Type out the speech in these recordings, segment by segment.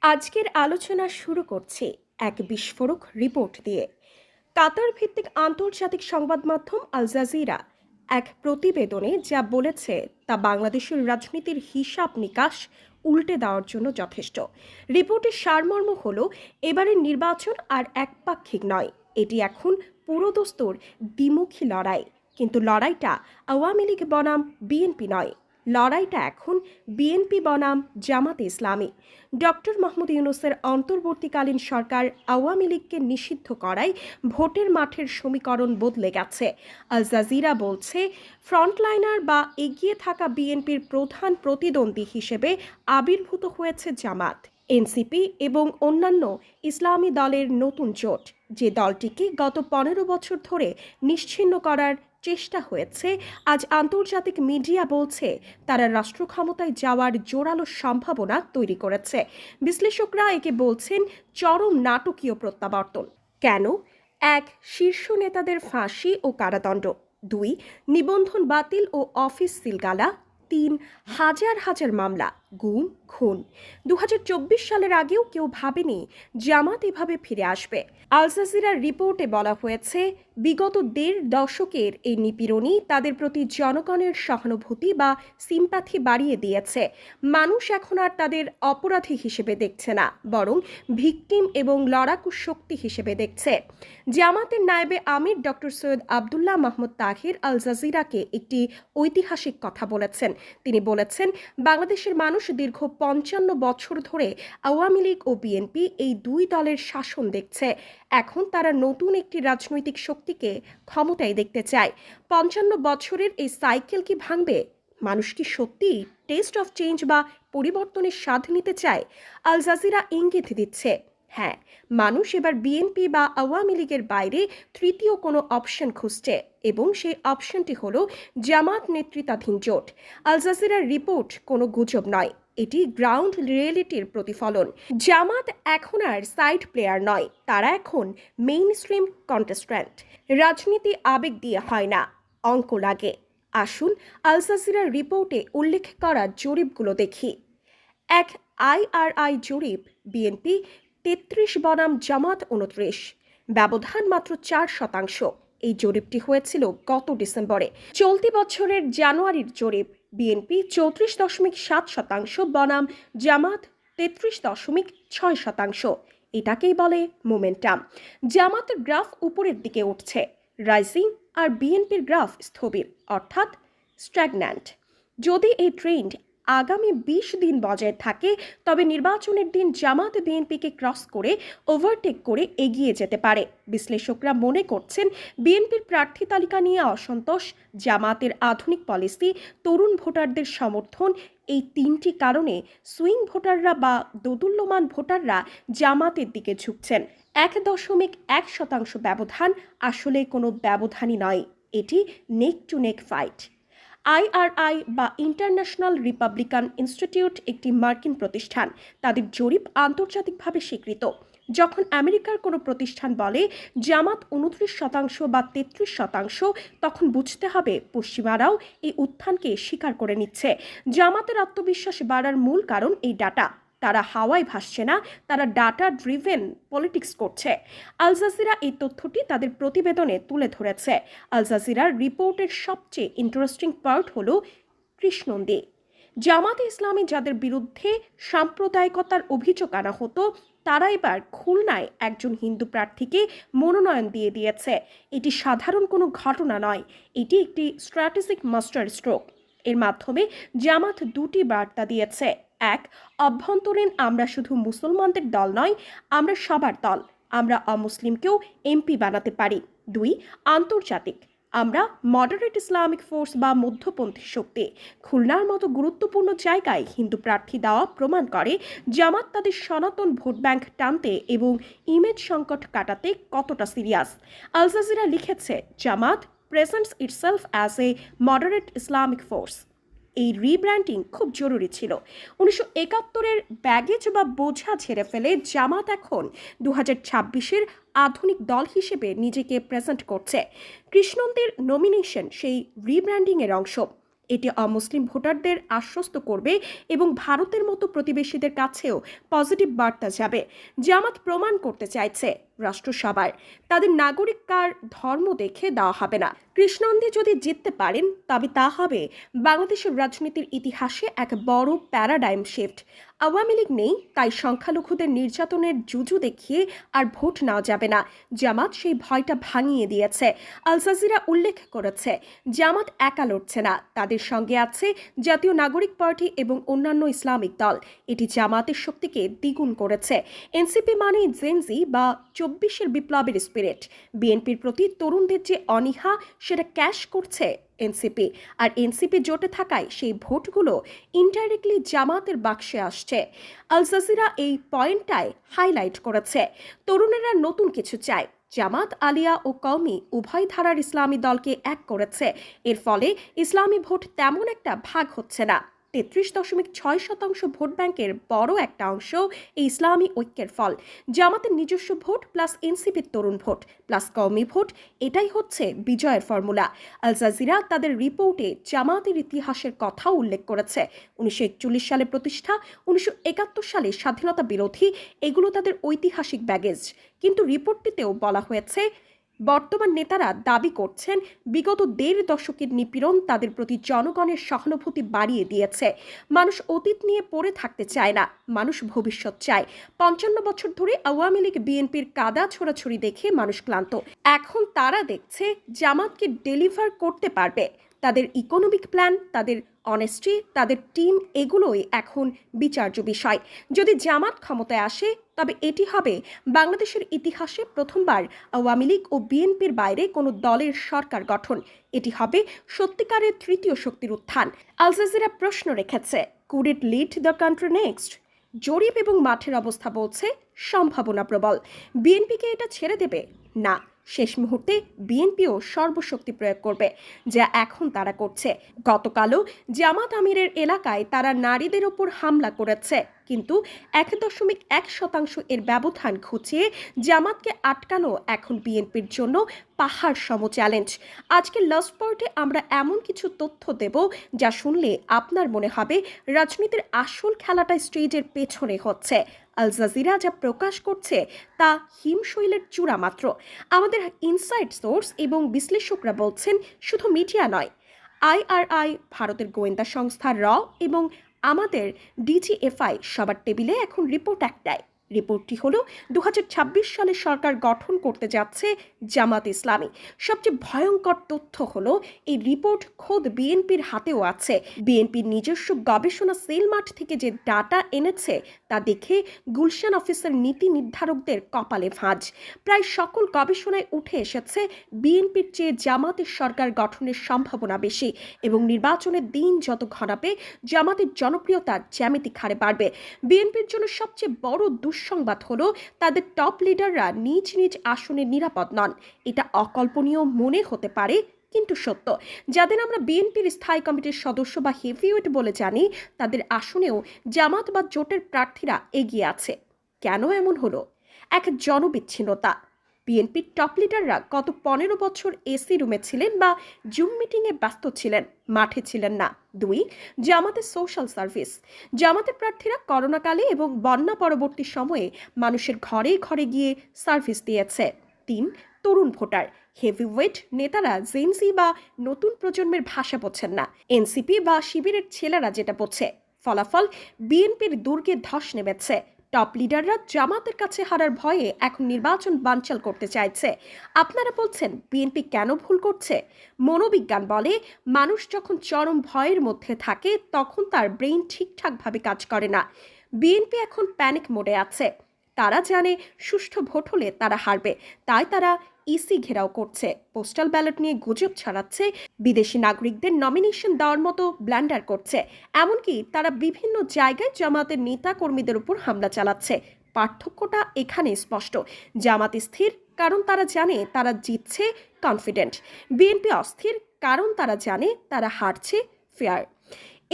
আজকের আলোচনা শুরু করছি এক বিস্ফোরক রিপোর্ট দিয়ে। কাতার ভিত্তিক আন্তর্জাতিক সংবাদ মাধ্যম আল জাজিরা এক প্রতিবেদনে যা বলেছে তা বাংলাদেশের রাজনীতির হিসাব নিকাশ উল্টে দেওয়ার জন্য যথেষ্ট। রিপোর্টের সারমর্ম হলো, এবারের নির্বাচন আর একপাক্ষিক নয়, এটি এখন পুরোদস্তুর দ্বিমুখী লড়াই। কিন্তু লড়াইটা আওয়ামী লীগ বনাম বিএনপি নয়, লড়াইটা এখন বিএনপি বনাম জামাতে ইসলামী। ডক্টর মোহাম্মদ ইউনূসের অন্তর্বর্তীকালীন সরকার আওয়ামী লীগকে নিষিদ্ধ করায় ভোটের মাঠের সমীকরণ বদলে গেছে। আল জাজিরা বলছে, ফ্রন্টলাইনার বা এগিয়ে থাকা বিএনপির প্রধান প্রতিদ্বন্দ্বী হিসেবে আবির্ভূত হয়েছে জামাত, এনসিপি এবং অন্যান্য ইসলামী দলের নতুন জোট। যে দলটিকে গত 15 বছর ধরে নিশ্চিহ্ন করার চেষ্টা হয়েছে, আজ আন্তর্জাতিক মিডিয়া বলছে তারা রাষ্ট্র ক্ষমতায় যাওয়ার জোরালো সম্ভাবনা তৈরি করেছে। বিশ্লেষকরা একে বলছেন চরম নাটকীয় প্রত্যাবর্তন। কেন? 1. শীর্ষ নেতাদের ফাঁসি ও কারাদণ্ড। 2. নিবন্ধন বাতিল ও অফিস সিলগালা। 3. হাজার হাজার মামলা, গুম, খুন। 2024 সালের আগেও কেউ ভাবেনি জামাত এভাবে ফিরে আসবে। আল জাজিরার রিপোর্টে বলা হয়েছে, বিগত 1.5 দশকের এই নিপীড়নই তাদের প্রতি জনগণের সহানুভূতি বা সিম্প্যাথি বাড়িয়ে দিয়েছে। মানুষ এখন আর তাদের অপরাধী হিসেবে দেখছে না, বরং ভিকটিম এবং লড়াকু শক্তি হিসেবে দেখছে। জামাতের নায়েবে আমির ডক্টর সৈয়দ আবদুল্লাহ মাহমুদ তাহির আল জাজিরাকে একটি ঐতিহাসিক কথা বলেছেন। তিনি বলেছেন, বাংলাদেশের মানুষ দীর্ঘ 55 বছর ধরে আওয়ামী লীগ ও বিএনপি এই দুই দলের শাসন দেখছে। এখন তারা নতুন একটি রাজনৈতিক শক্তিকে ক্ষমতায় দেখতে চায়। 55 বছরের এই সাইকেল কি ভাঙবে? মানুষ কি সত্যি টেস্ট অফ চেঞ্জ বা পরিবর্তনের স্বাদ নিতে চায়? আল জাজিরা ইঙ্গিত দিচ্ছে, হ্যাঁ, মানুষ এবার বিএনপি বা আওয়ামী লীগের বাইরে তৃতীয় কোনো অপশন খুঁজছে, এবং সেই অপশনটি হলো জামাত নেতৃত্বাধীন জোট। আল জাজিরার রিপোর্ট কোনো গুজব নয়, এটি গ্রাউন্ড রিয়েলিটির প্রতিফলন। জামাত এখন আর সাইড প্লেয়ার নয়, তারা এখন মেইন স্ট্রিম কন্টেস্ট্যান্ট। রাজনীতি আবেগ দিয়ে হয় না, অঙ্ক লাগে। আসুন আল জাজিরার রিপোর্টে উল্লেখ করা জরিপগুলো দেখি। এক IRI জরিপ, বিএনপি 33 বনাম জামাত 29, ব্যবধান মাত্র 4%। এই জরিপটি হয়েছিল গত ডিসেম্বরে। চলতি বছরের জানুয়ারির জরিপ, বিএনপি 34.7% বনাম জামাত 33.6%। এটাকেই বলে মোমেন্টাম। জামাতের গ্রাফ উপরের দিকে উঠছে, রাইজিং, আর বিএনপির গ্রাফ স্থবির, অর্থাৎ স্ট্যাগন্যান্ট। যদি এই ট্রেন্ড আগামী 20 দিন বজায় থাকে, তবে নির্বাচনের দিন জামাত বিএনপিকে ক্রস করে ওভারটেক করে এগিয়ে যেতে পারে। বিশ্লেষকরা মনে করছেন, বিএনপির প্রার্থী তালিকা নিয়ে অসন্তোষ, জামাতের আধুনিক পলিসি, তরুণ ভোটারদের সমর্থন, এই 3টি কারণে সুইং ভোটাররা বা দোদুল্যমান ভোটাররা জামাতের দিকে ঝুঁকছেন। 1.1% ব্যবধান আসলে কোনো ব্যবধানই নয়, এটি নেক টু নেক ফাইট। IRI বা ইন্টারন্যাশনাল রিপাবলিকান ইনস্টিটিউট একটি মার্কিন প্রতিষ্ঠান, তাদের জরিপ আন্তর্জাতিকভাবে স্বীকৃত। যখন আমেরিকার কোনো প্রতিষ্ঠান বলে জামাত 29% বা 33%, তখন বুঝতে হবে পশ্চিমারাও এই উত্থানকে স্বীকার করে নিচ্ছে। জামাতের আত্মবিশ্বাস বাড়ার মূল কারণ এই ডাটা। তারা হাওয়ায় ভাসছে না, তারা ডাটা ড্রিভেন পলিটিক্স করছে। আল জাজিরা এই তথ্যটি তাদের প্রতিবেদনে তুলে ধরেছে। আল জাজিরার রিপোর্টের সবচেয়ে ইন্টারেস্টিং পার্ট হলো কৃষ্ণন্দী। জামাতে ইসলামী যাদের বিরুদ্ধে সাম্প্রদায়িকতার অভিযোগ আনা হতো, তারা এবার খুলনায় একজন হিন্দু প্রার্থীকে মনোনয়ন দিয়ে দিয়েছে। এটি সাধারণ কোনো ঘটনা নয়, এটি একটি স্ট্র্যাটেজিক মাস্টার স্ট্রোক। এর মাধ্যমে জামাত দুটি বার্তা দিয়েছে। 1. অভ্যন্তরীণ, আমরা শুধু মুসলমানদের দল নয়, আমরা সবার দল, আমরা অমুসলিমকেও এমপি বানাতে পারি। 2. আন্তর্জাতিক, আমরা মডারেট ইসলামিক ফোর্স বা মধ্যপন্থী শক্তি। খুলনার মতো গুরুত্বপূর্ণ জায়গায় হিন্দু প্রার্থী দেওয়া প্রমাণ করে জামাত তাদের সনাতন ভোট ব্যাংক টানতে এবং ইমেজ সংকট কাটাতে কতটা সিরিয়াস। আল জাজিরা লিখেছে, Jamaat presents itself as a moderate Islamic force. এই রিব্র্যান্ডিং খুব জরুরি ছিল। 1971-এর ব্যাগেজ বা বোঝা ঝেড়ে ফেলে জামাত এখন 2026-এর আধুনিক দল হিসেবে নিজেকে প্রেজেন্ট করছে। কৃষ্ণন্দের নমিনেশন সেই রিব্র্যান্ডিংয়ের অংশ। এটি অমুসলিম ভোটারদের আশ্বস্ত করবে এবং ভারতের মতো প্রতিবেশীদের কাছেও পজিটিভ বার্তা যাবে। জামাত প্রমাণ করতে চাইছে রাষ্ট্র সবার, তাদের নাগরিক কার ধর্ম দেখে দেওয়া হবে না। কৃষ্ণনন্দী যদি জিততে পারেন তবে তা হবে বাংলাদেশের রাজনীতির ইতিহাসে এক বড় প্যারাডাইম শিফট। আওয়ামী লীগ নেই তাই সংখ্যালঘুদের নির্যাতনের জুজু দেখিয়ে আর ভোট নেওয়া যাবে না। জামাত সেই ভয়টা ভাঙিয়ে দিয়েছে। আল জাজিরা উল্লেখ করেছে জামাত একা লড়ছে না, তাদের সঙ্গে আছে জাতীয় নাগরিক পার্টি এবং অন্যান্য ইসলামিক দল। এটি জামাতের শক্তিকে দ্বিগুণ করেছে। এনসিপি মানে জেনজি বা 24-এর বিপ্লবের স্পিরিট। বিএনপির প্রতি তরুণদের যে অনীহা সেটা ক্যাশ করছে এনসিপি, আর এনসিপি জোটে থাকায় সেই ভোটগুলো ইনডাইরেক্টলি জামাতের বাক্সে আসছে। আল জাজিরা এই পয়েন্টটায় হাইলাইট করেছে তরুণেরা নতুন কিছু চায়। জামাত আলিয়া ও কওমি উভয় ধারার ইসলামী দলকে এক করেছে। এর ফলে ইসলামী ভোট তেমন একটা ভাগ হচ্ছে না। 33.6% ভোট ব্যাংকের বড় একটা অংশ এই ইসলামী ঐক্যের ফল। জামাতের নিজস্ব ভোট প্লাস এনসিপির তরুণ ভোট প্লাস কওমি ভোট, এটাই হচ্ছে বিজয়ের ফর্মুলা। আল জাজিরা তাদের রিপোর্টে জামাতের ইতিহাসের কথাও উল্লেখ করেছে। 1941 সালে প্রতিষ্ঠা, 1971 সালে স্বাধীনতা বিরোধী, এগুলো তাদের ঐতিহাসিক ব্যাগেজ। কিন্তু রিপোর্টটিতেও বলা হয়েছে বর্তমান নেতারা দাবি করছেন বিগত 1.5 দশকের নিপীড়ন তাদের প্রতি জনগণের সহানুভূতি বাড়িয়ে দিয়েছে। মানুষ অতীত নিয়ে পড়ে থাকতে চায় না, মানুষ ভবিষ্যৎ চায়। 55 বছর ধরে আওয়ামী লীগ বিএনপির কাদা ছোড়াছুড়ি দেখে মানুষ ক্লান্ত। এখন তারা দেখছে জামাতকে ডেলিভার করতে পারবে। তাদের ইকোনমিক প্ল্যান, তাদের অনেস্টি, তাদের টিম, এগুলোই এখন বিচার্য বিষয়। যদি জামাত ক্ষমতায় আসে তবে এটি হবে বাংলাদেশের ইতিহাসে প্রথমবার আওয়ামী লীগ ও বিএনপির বাইরে কোনো দলের সরকার গঠন। এটি হবে সত্যিকারের তৃতীয় শক্তির উত্থান। আল জাজিরা প্রশ্ন রেখেছে, could it lead the country next? জরিপ এবং মাঠের অবস্থা বলছে সম্ভাবনা প্রবল। বিএনপিকে এটা ছেড়ে দেবে না, শেষ মুহূর্তে বিএনপিও সর্বশক্তি প্রয়োগ করবে, যা এখন তারা করছে। গতকালও জামাত আমিরের এলাকায় তারা নারীদের ওপর হামলা করেছে, কিন্তু 1.1% এর ব্যবধান ঘুচিয়ে জামাতকে আটকানো এখন বিএনপির জন্য পাহাড় সম চ্যালেঞ্জ। আজকের লাস্ট পয়েন্টে আমরা এমন কিছু তথ্য দেব যা শুনলে আপনার মনে হবে রাজনীতির আসল খেলাটা স্টেজের পেছনে হচ্ছে। আল জাজিরা যা প্রকাশ করছে তা হিমশৈলের চূড়া মাত্র। আমাদের ইনসাইড সোর্স এবং বিশ্লেষকরা বলছেন শুধু মিডিয়া নয়, IRI, ভারতের গোয়েন্দা সংস্থা র এবং আমাদের DGFI সবার টেবিলে এখন রিপোর্ট একটাই। রিপোর্টটি হলো 2026 সালে সরকার গঠন করতে যাচ্ছে জামাত ইসলামী। সবচেয়ে ভয়ঙ্কর তথ্য হলো এই রিপোর্ট খোদ বিএনপির হাতেও আছে। বিএনপির নিজস্ব গবেষণা সেল মাঠ থেকে যে ডাটা এনেছে তা দেখে গুলশান অফিসের নীতি নির্ধারকদের কপালে ভাঁজ। প্রায় সকল গবেষণায় উঠে এসেছে বিএনপির চেয়ে জামাতের সরকার গঠনের সম্ভাবনা বেশি এবং নির্বাচনের দিন যত ঘনাবে জামাতের জনপ্রিয়তা জ্যামিতিক হারে বাড়বে। বিএনপির জন্য সবচেয়ে বড় দুঃসংবাদ হলো তাদের টপ লিডাররা নিজ নিজ আসনে নিরাপদ নন। এটা অকল্পনীয় মনে হতে পারে কিন্তু সত্য। যাদের আমরা বিএনপির স্থায়ী কমিটির সদস্য বা হেভিওয়েট বলে জানি, তাদের আসনেও জামাত বা জোটের প্রার্থীরা এগিয়ে আছে। কেন এমন হলো? এক, জনবিচ্ছিন্নতা। বিএনপির টপ লিডাররা গত 15 বছর এসি রুমে ছিলেন বা জুম মিটিংয়ে ব্যস্ত ছিলেন, মাঠে ছিলেন না। 2, জামাতের সোশ্যাল সার্ভিস। জামাতের প্রার্থীরা করোনাকালে এবং বন্যা পরবর্তী সময়ে মানুষের ঘরে ঘরে গিয়ে সার্ভিস দিয়েছে। 3, তরুণ ভোটার। হেভিওয়েট নেতারা জেনজি বা নতুন প্রজন্মের ভাষা বোঝেন না, এনসিপি বা শিবিরের ছেলেরা যেটা বোঝে। ফলাফল, বিএনপির দুর্গে ধস নেমেছে। টপ লিডাররা জামাতের কাছে হারার ভয়ে এখন নির্বাচন বানচাল করতে চাইছে। আপনারা বলছেন বিএনপি কেন ভুল করছে? মনোবিজ্ঞান বলে মানুষ যখন চরম ভয়ের মধ্যে থাকে তখন তার ব্রেইন ঠিকঠাকভাবে কাজ করে না। বিএনপি এখন প্যানিক মোডে আছে। তারা জানে সুষ্ঠু ভোট হলে তারা হারবে, তাই তারা ইসি ঘেরাও করছে, পোস্টাল ব্যালট নিয়ে গুজব ছড়াচ্ছে, বিদেশি নাগরিকদের নমিনেশন দেওয়ার মতো ব্ল্যান্ডার করছে। এমনকি তারা বিভিন্ন জায়গায় জামাতের নেতা কর্মীদের উপর হামলা চালাচ্ছে। পার্থক্যটা এখানে স্পষ্ট। জামাত স্থির কারণ তারা জানে তারা জিতছে, কনফিডেন্ট। বিএনপি অস্থির কারণ তারা জানে তারা হারছে, ফেয়ার।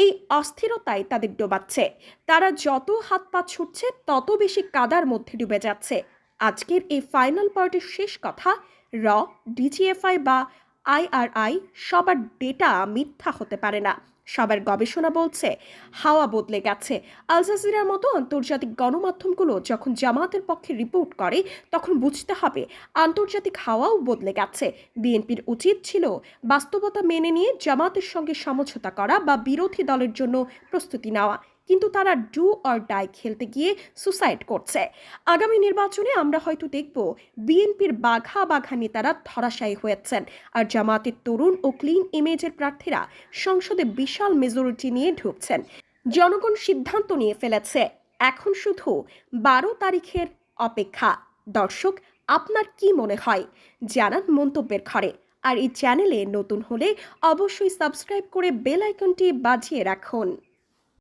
এই অস্থিরতাই তাদের ডোবাচ্ছে। তারা যত হাত পা ছুটছে তত বেশি কাদার মধ্যে ডুবে যাচ্ছে। আজকের এই ফাইনাল পার্টির শেষ কথা, র, ডিজিএফআই বা আইআরআই সবার ডেটা মিথ্যা হতে পারে না। সবার গবেষণা বলছে হাওয়া বদলে গেছে। আল জাজিরার মতো আন্তর্জাতিক গণমাধ্যমগুলো যখন জামায়াতের পক্ষে রিপোর্ট করে তখন বুঝতে হবে আন্তর্জাতিক হাওয়াও বদলে গেছে। বিএনপির উচিত ছিল বাস্তবতা মেনে নিয়ে জামায়াতের সঙ্গে সমঝোতা করা বা বিরোধী দলের জন্য প্রস্তুতি নেওয়া, কিন্তু তারা ডু অর ডাই খেলতে গিয়ে সুসাইড করছে। আগামী নির্বাচনে আমরা হয়তো দেখব বিএনপির বাঘা বাঘা নেতারা ধরাশায়ী হয়েছেন, আর জামায়াতের তরুণ ও ক্লিন ইমেজের প্রার্থীরা সংসদে বিশাল মেজরিটি নিয়ে ঢুকছেন। জনগণ সিদ্ধান্ত নিয়ে ফেলেছে, এখন শুধু 12 তারিখের অপেক্ষা। দর্শক, আপনার কি মনে হয় জানান মন্তব্যের ঘরে। আর এই চ্যানেলে নতুন হলে অবশ্যই সাবস্ক্রাইব করে বেল আইকনটি বাজিয়ে রাখুন।